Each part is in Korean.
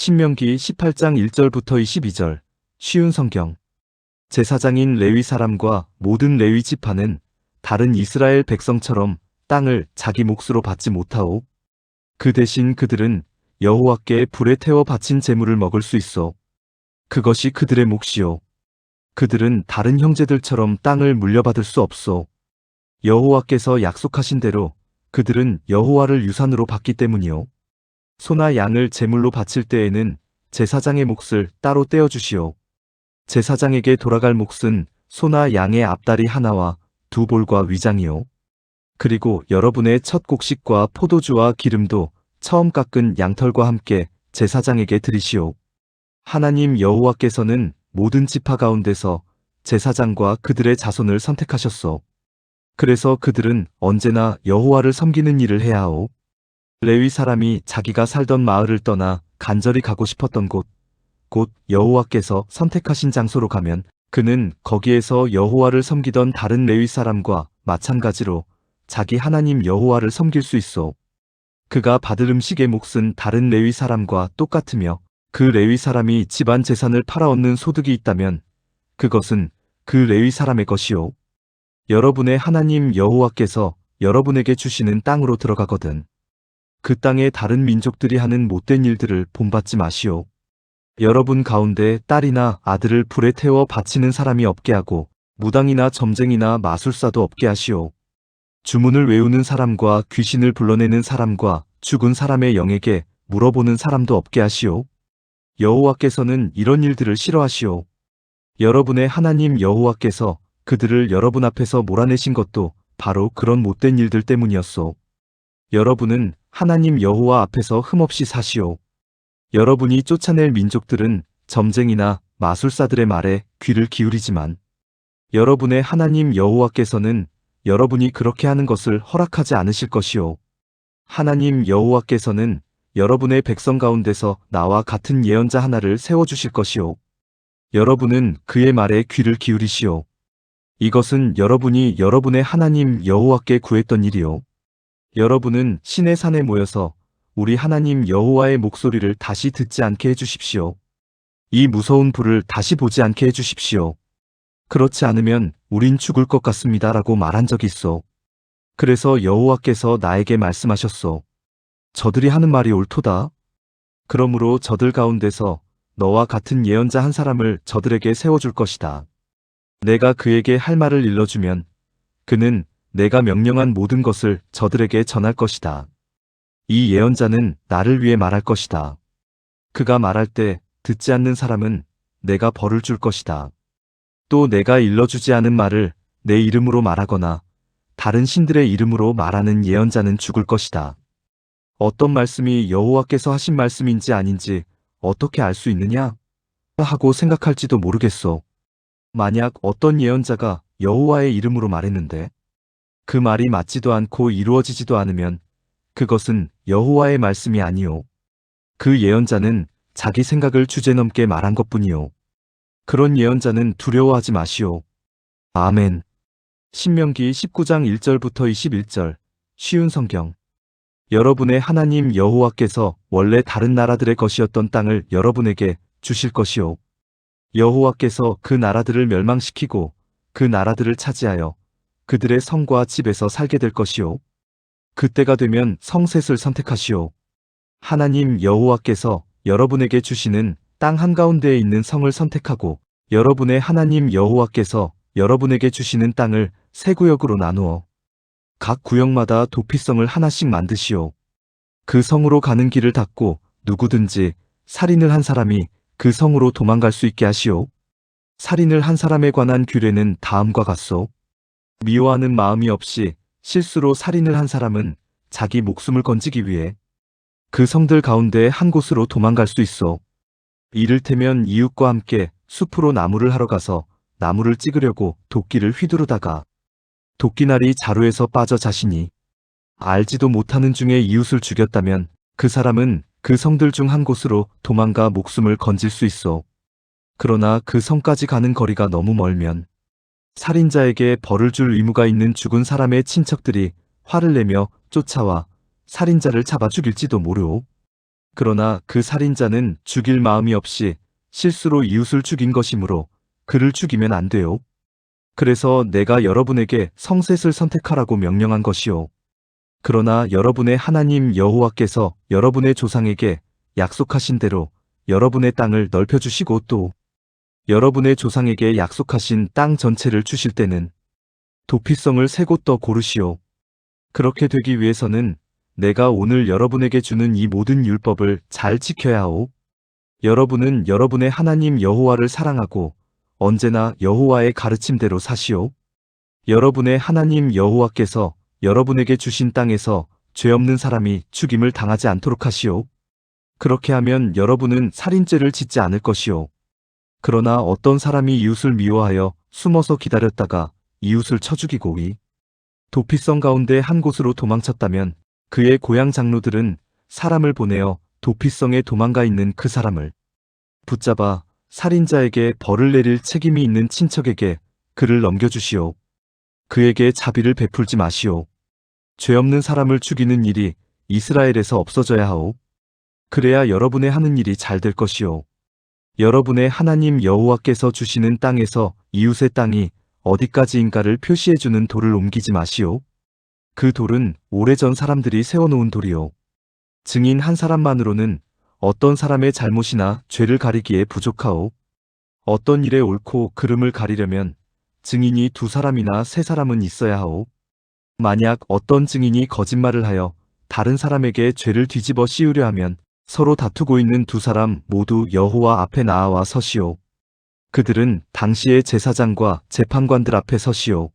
신명기 18장 1절부터 22절. 쉬운 성경. 제사장인 레위 사람과 모든 레위 지파는 다른 이스라엘 백성처럼 땅을 자기 몫으로 받지 못하오. 그 대신 그들은 여호와께 불에 태워 바친 제물을 먹을 수 있어. 그것이 그들의 몫이요. 그들은 다른 형제들처럼 땅을 물려받을 수 없어. 여호와께서 약속하신 대로 그들은 여호와를 유산으로 받기 때문이요. 소나 양을 제물로 바칠 때에는 제사장의 몫을 따로 떼어주시오. 제사장에게 돌아갈 몫은 소나 양의 앞다리 하나와 두 볼과 위장이요. 그리고 여러분의 첫 곡식과 포도주와 기름도 처음 깎은 양털과 함께 제사장에게 드리시오. 하나님 여호와께서는 모든 지파 가운데서 제사장과 그들의 자손을 선택하셨소. 그래서 그들은 언제나 여호와를 섬기는 일을 해야 하오. 레위 사람이 자기가 살던 마을을 떠나 간절히 가고 싶었던 곧 여호와께서 선택하신 장소로 가면 그는 거기에서 여호와를 섬기던 다른 레위 사람과 마찬가지로 자기 하나님 여호와를 섬길 수 있어. 그가 받을 음식의 몫은 다른 레위 사람과 똑같으며 그 레위 사람이 집안 재산을 팔아 얻는 소득이 있다면 그것은 그 레위 사람의 것이요. 여러분의 하나님 여호와께서 여러분에게 주시는 땅으로 들어가거든 그 땅에 다른 민족들이 하는 못된 일들을 본받지 마시오. 여러분 가운데 딸이나 아들을 불에 태워 바치는 사람이 없게 하고 무당이나 점쟁이나 마술사도 없게 하시오. 주문을 외우는 사람과 귀신을 불러내는 사람과 죽은 사람의 영에게 물어보는 사람도 없게 하시오. 여호와께서는 이런 일들을 싫어하시오. 여러분의 하나님 여호와께서 그들을 여러분 앞에서 몰아내신 것도 바로 그런 못된 일들 때문이었소. 여러분은 하나님 여호와 앞에서 흠없이 사시오. 여러분이 쫓아낼 민족들은 점쟁이나 마술사들의 말에 귀를 기울이지만 여러분의 하나님 여호와께서는 여러분이 그렇게 하는 것을 허락하지 않으실 것이오. 하나님 여호와께서는 여러분의 백성 가운데서 나와 같은 예언자 하나를 세워주실 것이오. 여러분은 그의 말에 귀를 기울이시오. 이것은 여러분이 여러분의 하나님 여호와께 구했던 일이오. 여러분은 신의 산에 모여서 우리 하나님 여호와의 목소리를 다시 듣지 않게 해주십시오. 이 무서운 불을 다시 보지 않게 해주십시오. 그렇지 않으면 우린 죽을 것 같습니다 라고 말한 적이 있어. 그래서 여호와께서 나에게 말씀하셨소. 저들이 하는 말이 옳도다. 그러므로 저들 가운데서 너와 같은 예언자 한 사람을 저들에게 세워줄 것이다. 내가 그에게 할 말을 일러주면 그는 내가 명령한 모든 것을 저들에게 전할 것이다. 이 예언자는 나를 위해 말할 것이다. 그가 말할 때 듣지 않는 사람은 내가 벌을 줄 것이다. 또 내가 일러주지 않은 말을 내 이름으로 말하거나 다른 신들의 이름으로 말하는 예언자는 죽을 것이다. 어떤 말씀이 여호와께서 하신 말씀인지 아닌지 어떻게 알 수 있느냐? 하고 생각할지도 모르겠소. 만약 어떤 예언자가 여호와의 이름으로 말했는데 그 말이 맞지도 않고 이루어지지도 않으면 그것은 여호와의 말씀이 아니오. 그 예언자는 자기 생각을 주제넘게 말한 것뿐이오. 그런 예언자는 두려워하지 마시오. 아멘. 신명기 19장 1절부터 21절. 쉬운 성경. 여러분의 하나님 여호와께서 원래 다른 나라들의 것이었던 땅을 여러분에게 주실 것이오. 여호와께서 그 나라들을 멸망시키고 그 나라들을 차지하여 그들의 성과 집에서 살게 될 것이오. 그때가 되면 성셋을 선택하시오. 하나님 여호와께서 여러분에게 주시는 땅 한가운데에 있는 성을 선택하고 여러분의 하나님 여호와께서 여러분에게 주시는 땅을 세 구역으로 나누어 각 구역마다 도피성을 하나씩 만드시오. 그 성으로 가는 길을 닫고 누구든지 살인을 한 사람이 그 성으로 도망갈 수 있게 하시오. 살인을 한 사람에 관한 규례는 다음과 같소. 미워하는 마음이 없이 실수로 살인을 한 사람은 자기 목숨을 건지기 위해 그 성들 가운데 한 곳으로 도망갈 수 있어. 이를테면 이웃과 함께 숲으로 나무를 하러 가서 나무를 찍으려고 도끼를 휘두르다가 도끼날이 자루에서 빠져 자신이 알지도 못하는 중에 이웃을 죽였다면 그 사람은 그 성들 중 한 곳으로 도망가 목숨을 건질 수 있어. 그러나 그 성까지 가는 거리가 너무 멀면 살인자에게 벌을 줄 의무가 있는 죽은 사람의 친척들이 화를 내며 쫓아와 살인자를 잡아 죽일지도 모르오. 그러나 그 살인자는 죽일 마음이 없이 실수로 이웃을 죽인 것이므로 그를 죽이면 안 돼요. 그래서 내가 여러분에게 성셋을 선택하라고 명령한 것이요. 그러나 여러분의 하나님 여호와께서 여러분의 조상에게 약속하신 대로 여러분의 땅을 넓혀주시고 또 여러분의 조상에게 약속하신 땅 전체를 주실 때는 도피성을 세 곳 더 고르시오. 그렇게 되기 위해서는 내가 오늘 여러분에게 주는 이 모든 율법을 잘 지켜야 하오. 여러분은 여러분의 하나님 여호와를 사랑하고 언제나 여호와의 가르침대로 사시오. 여러분의 하나님 여호와께서 여러분에게 주신 땅에서 죄 없는 사람이 죽임을 당하지 않도록 하시오. 그렇게 하면 여러분은 살인죄를 짓지 않을 것이오. 그러나 어떤 사람이 이웃을 미워하여 숨어서 기다렸다가 이웃을 쳐 죽이고 이 도피성 가운데 한 곳으로 도망쳤다면 그의 고향 장로들은 사람을 보내어 도피성에 도망가 있는 그 사람을 붙잡아 살인자에게 벌을 내릴 책임이 있는 친척에게 그를 넘겨주시오. 그에게 자비를 베풀지 마시오. 죄 없는 사람을 죽이는 일이 이스라엘에서 없어져야 하오. 그래야 여러분의 하는 일이 잘 될 것이오. 여러분의 하나님 여호와께서 주시는 땅에서 이웃의 땅이 어디까지인가를 표시해주는 돌을 옮기지 마시오. 그 돌은 오래전 사람들이 세워놓은 돌이오. 증인 한 사람만으로는 어떤 사람의 잘못이나 죄를 가리기에 부족하오. 어떤 일의 옳고 그름을 가리려면 증인이 두 사람이나 세 사람은 있어야 하오. 만약 어떤 증인이 거짓말을 하여 다른 사람에게 죄를 뒤집어 씌우려 하면 서로 다투고 있는 두 사람 모두 여호와 앞에 나와 서시오. 그들은 당시의 제사장과 재판관들 앞에 서시오.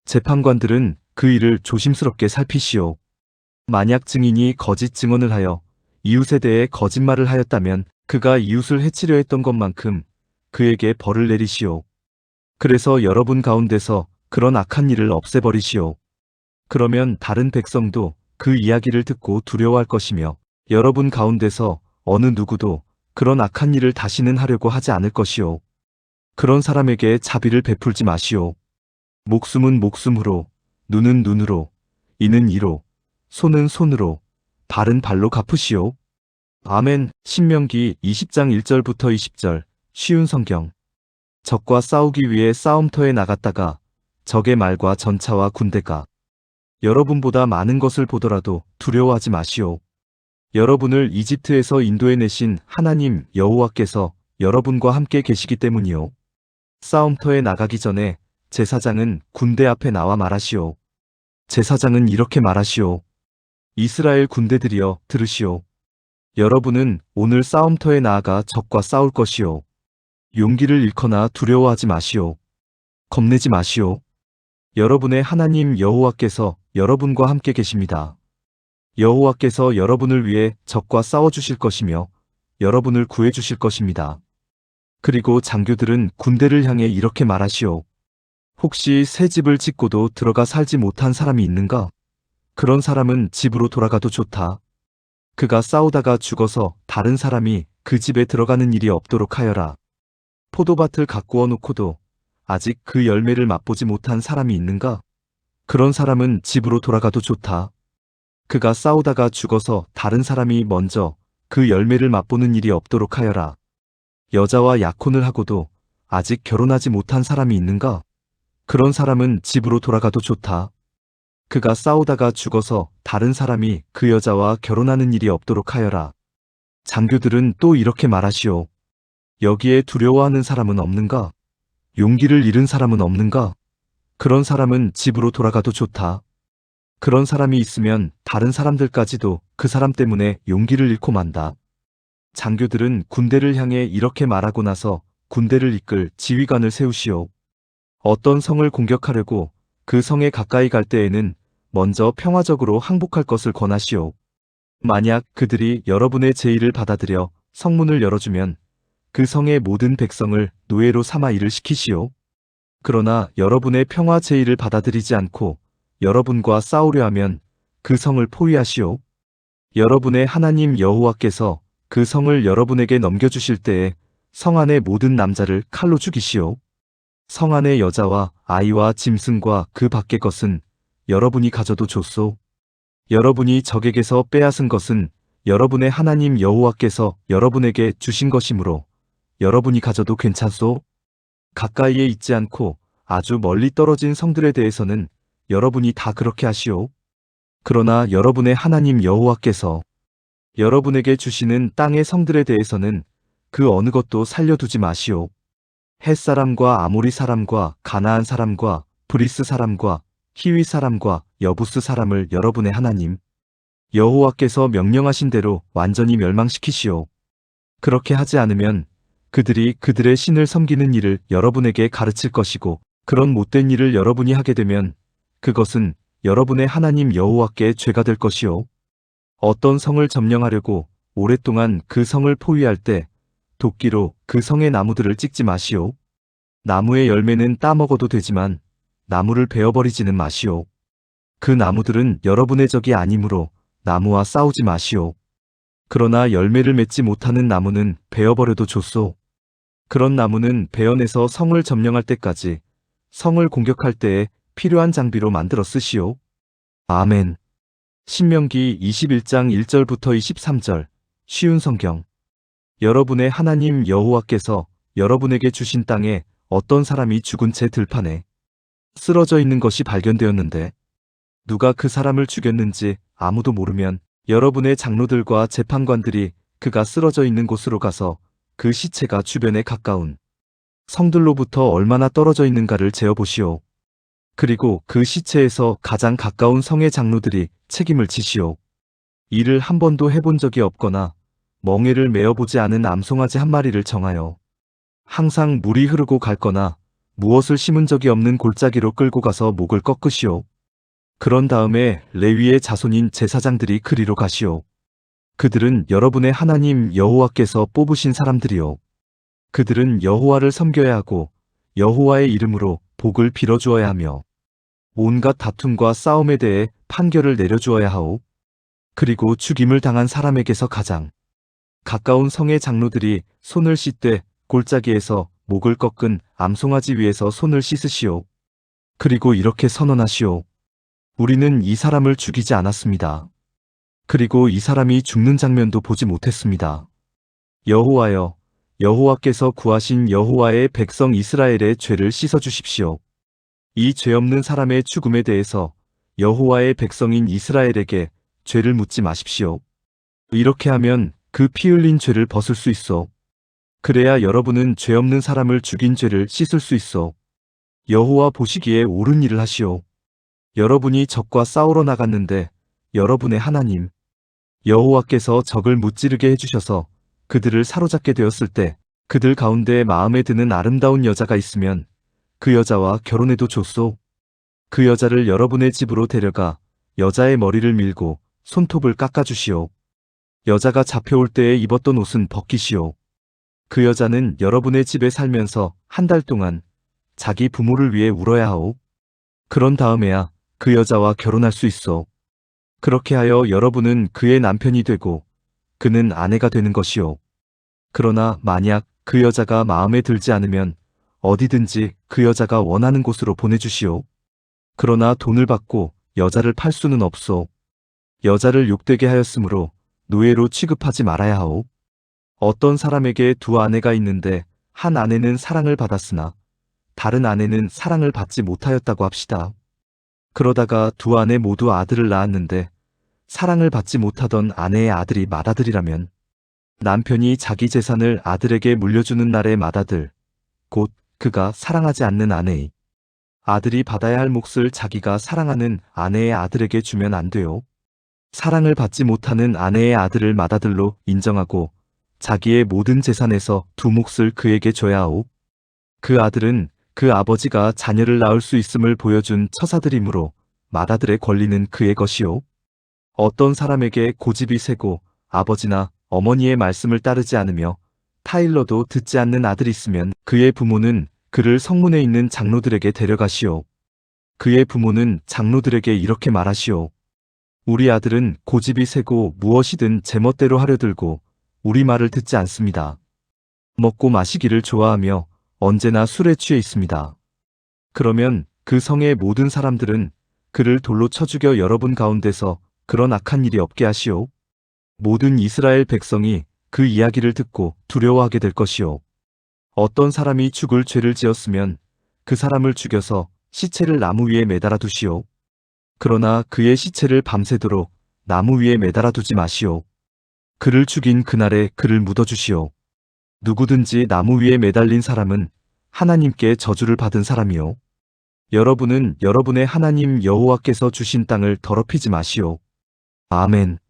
재판관들은 그 일을 조심스럽게 살피시오. 만약 증인이 거짓 증언을 하여 이웃에 대해 거짓말을 하였다면 그가 이웃을 해치려 했던 것만큼 그에게 벌을 내리시오. 그래서 여러분 가운데서 그런 악한 일을 없애버리시오. 그러면 다른 백성도 그 이야기를 듣고 두려워할 것이며 여러분 가운데서 어느 누구도 그런 악한 일을 다시는 하려고 하지 않을 것이오. 그런 사람에게 자비를 베풀지 마시오. 목숨은 목숨으로, 눈은 눈으로, 이는 이로, 손은 손으로, 발은 발로 갚으시오. 아멘. 신명기 20장 1절부터 20절. 쉬운 성경. 적과 싸우기 위해 싸움터에 나갔다가 적의 말과 전차와 군대가 여러분보다 많은 것을 보더라도 두려워하지 마시오. 여러분을 이집트에서 인도해내신 하나님 여호와께서 여러분과 함께 계시기 때문이요. 싸움터에 나가기 전에 제사장은 군대 앞에 나와 말하시오. 제사장은 이렇게 말하시오. 이스라엘 군대들이여 들으시오. 여러분은 오늘 싸움터에 나아가 적과 싸울 것이오. 용기를 잃거나 두려워하지 마시오. 겁내지 마시오. 여러분의 하나님 여호와께서 여러분과 함께 계십니다. 여호와께서 여러분을 위해 적과 싸워주실 것이며 여러분을 구해주실 것입니다. 그리고 장교들은 군대를 향해 이렇게 말하시오. 혹시 새 집을 짓고도 들어가 살지 못한 사람이 있는가? 그런 사람은 집으로 돌아가도 좋다. 그가 싸우다가 죽어서 다른 사람이 그 집에 들어가는 일이 없도록 하여라. 포도밭을 가꾸어 놓고도 아직 그 열매를 맛보지 못한 사람이 있는가? 그런 사람은 집으로 돌아가도 좋다. 그가 싸우다가 죽어서 다른 사람이 먼저 그 열매를 맛보는 일이 없도록 하여라. 여자와 약혼을 하고도 아직 결혼하지 못한 사람이 있는가? 그런 사람은 집으로 돌아가도 좋다. 그가 싸우다가 죽어서 다른 사람이 그 여자와 결혼하는 일이 없도록 하여라. 장교들은 또 이렇게 말하시오. 여기에 두려워하는 사람은 없는가? 용기를 잃은 사람은 없는가? 그런 사람은 집으로 돌아가도 좋다. 그런 사람이 있으면 다른 사람들까지도 그 사람 때문에 용기를 잃고 만다. 장교들은 군대를 향해 이렇게 말하고 나서 군대를 이끌 지휘관을 세우시오. 어떤 성을 공격하려고 그 성에 가까이 갈 때에는 먼저 평화적으로 항복할 것을 권하시오. 만약 그들이 여러분의 제의를 받아들여 성문을 열어주면 그 성의 모든 백성을 노예로 삼아 일을 시키시오. 그러나 여러분의 평화 제의를 받아들이지 않고 여러분과 싸우려 하면 그 성을 포위하시오. 여러분의 하나님 여호와께서 그 성을 여러분에게 넘겨주실 때에 성 안의 모든 남자를 칼로 죽이시오. 성 안의 여자와 아이와 짐승과 그 밖의 것은 여러분이 가져도 좋소. 여러분이 적에게서 빼앗은 것은 여러분의 하나님 여호와께서 여러분에게 주신 것이므로 여러분이 가져도 괜찮소? 가까이에 있지 않고 아주 멀리 떨어진 성들에 대해서는 여러분이 다 그렇게 하시오. 그러나 여러분의 하나님 여호와께서 여러분에게 주시는 땅의 성들에 대해서는 그 어느 것도 살려두지 마시오. 헷사람과 아모리 사람과 가나안 사람과 브리스 사람과 히위 사람과 여부스 사람을 여러분의 하나님 여호와께서 명령하신 대로 완전히 멸망시키시오. 그렇게 하지 않으면 그들이 그들의 신을 섬기는 일을 여러분에게 가르칠 것이고 그런 못된 일을 여러분이 하게 되면 그것은 여러분의 하나님 여호와께 죄가 될 것이오. 어떤 성을 점령하려고 오랫동안 그 성을 포위할 때 도끼로 그 성의 나무들을 찍지 마시오. 나무의 열매는 따먹어도 되지만 나무를 베어버리지는 마시오. 그 나무들은 여러분의 적이 아니므로 나무와 싸우지 마시오. 그러나 열매를 맺지 못하는 나무는 베어버려도 좋소. 그런 나무는 베어내서 성을 점령할 때까지 성을 공격할 때에 필요한 장비로 만들어 쓰시오. 아멘. 신명기 21장 1절부터 23절 쉬운 성경. 여러분의 하나님 여호와께서 여러분에게 주신 땅에 어떤 사람이 죽은 채 들판에 쓰러져 있는 것이 발견되었는데 누가 그 사람을 죽였는지 아무도 모르면 여러분의 장로들과 재판관들이 그가 쓰러져 있는 곳으로 가서 그 시체가 주변에 가까운 성들로부터 얼마나 떨어져 있는가를 재어보시오. 그리고 그 시체에서 가장 가까운 성의 장로들이 책임을 지시오. 일을 한 번도 해본 적이 없거나 멍에를 메어보지 않은 암송아지 한 마리를 정하여 항상 물이 흐르고 갈거나 무엇을 심은 적이 없는 골짜기로 끌고 가서 목을 꺾으시오. 그런 다음에 레위의 자손인 제사장들이 그리로 가시오. 그들은 여러분의 하나님 여호와께서 뽑으신 사람들이요. 그들은 여호와를 섬겨야 하고 여호와의 이름으로 복을 빌어주어야 하며 온갖 다툼과 싸움에 대해 판결을 내려주어야 하오. 그리고 죽임을 당한 사람에게서 가장 가까운 성의 장로들이 손을 씻되 골짜기에서 목을 꺾은 암송아지 위에서 손을 씻으시오. 그리고 이렇게 선언하시오. 우리는 이 사람을 죽이지 않았습니다. 그리고 이 사람이 죽는 장면도 보지 못했습니다. 여호와여, 여호와께서 구하신 여호와의 백성 이스라엘의 죄를 씻어주십시오. 이 죄 없는 사람의 죽음에 대해서 여호와의 백성인 이스라엘에게 죄를 묻지 마십시오. 이렇게 하면 그 피 흘린 죄를 벗을 수 있어. 그래야 여러분은 죄 없는 사람을 죽인 죄를 씻을 수 있어. 여호와 보시기에 옳은 일을 하시오. 여러분이 적과 싸우러 나갔는데 여러분의 하나님 여호와께서 적을 무찌르게 해주셔서 그들을 사로잡게 되었을 때 그들 가운데 마음에 드는 아름다운 여자가 있으면 그 여자와 결혼해도 좋소. 그 여자를 여러분의 집으로 데려가 여자의 머리를 밀고 손톱을 깎아주시오. 여자가 잡혀올 때에 입었던 옷은 벗기시오. 그 여자는 여러분의 집에 살면서 한 달 동안 자기 부모를 위해 울어야 하오. 그런 다음에야 그 여자와 결혼할 수 있어. 그렇게 하여 여러분은 그의 남편이 되고 그는 아내가 되는 것이오. 그러나 만약 그 여자가 마음에 들지 않으면 어디든지 그 여자가 원하는 곳으로 보내주시오. 그러나 돈을 받고 여자를 팔 수는 없소. 여자를 욕되게 하였으므로 노예로 취급하지 말아야 하오. 어떤 사람에게 두 아내가 있는데 한 아내는 사랑을 받았으나 다른 아내는 사랑을 받지 못하였다고 합시다. 그러다가 두 아내 모두 아들을 낳았는데 사랑을 받지 못하던 아내의 아들이 맏아들이라면 남편이 자기 재산을 아들에게 물려주는 날의 맏아들, 곧 그가 사랑하지 않는 아내의 아들이 받아야 할 몫을 자기가 사랑하는 아내의 아들에게 주면 안 돼요. 사랑을 받지 못하는 아내의 아들을 맏아들로 인정하고 자기의 모든 재산에서 두 몫을 그에게 줘야 하오. 그 아들은 그 아버지가 자녀를 낳을 수 있음을 보여준 처사들이므로 맏아들의 권리는 그의 것이오. 어떤 사람에게 고집이 세고 아버지나 어머니의 말씀을 따르지 않으며 타일러도 듣지 않는 아들이 있으면 그의 부모는 그를 성문에 있는 장로들에게 데려가시오. 그의 부모는 장로들에게 이렇게 말하시오. 우리 아들은 고집이 세고 무엇이든 제멋대로 하려 들고 우리 말을 듣지 않습니다. 먹고 마시기를 좋아하며 언제나 술에 취해 있습니다. 그러면 그 성의 모든 사람들은 그를 돌로 쳐 죽여 여러분 가운데서 그런 악한 일이 없게 하시오. 모든 이스라엘 백성이 그 이야기를 듣고 두려워하게 될 것이요. 어떤 사람이 죽을 죄를 지었으면 그 사람을 죽여서 시체를 나무 위에 매달아 두시오. 그러나 그의 시체를 밤새도록 나무 위에 매달아 두지 마시오. 그를 죽인 그날에 그를 묻어주시오. 누구든지 나무 위에 매달린 사람은 하나님께 저주를 받은 사람이요. 여러분은 여러분의 하나님 여호와께서 주신 땅을 더럽히지 마시오. 아멘.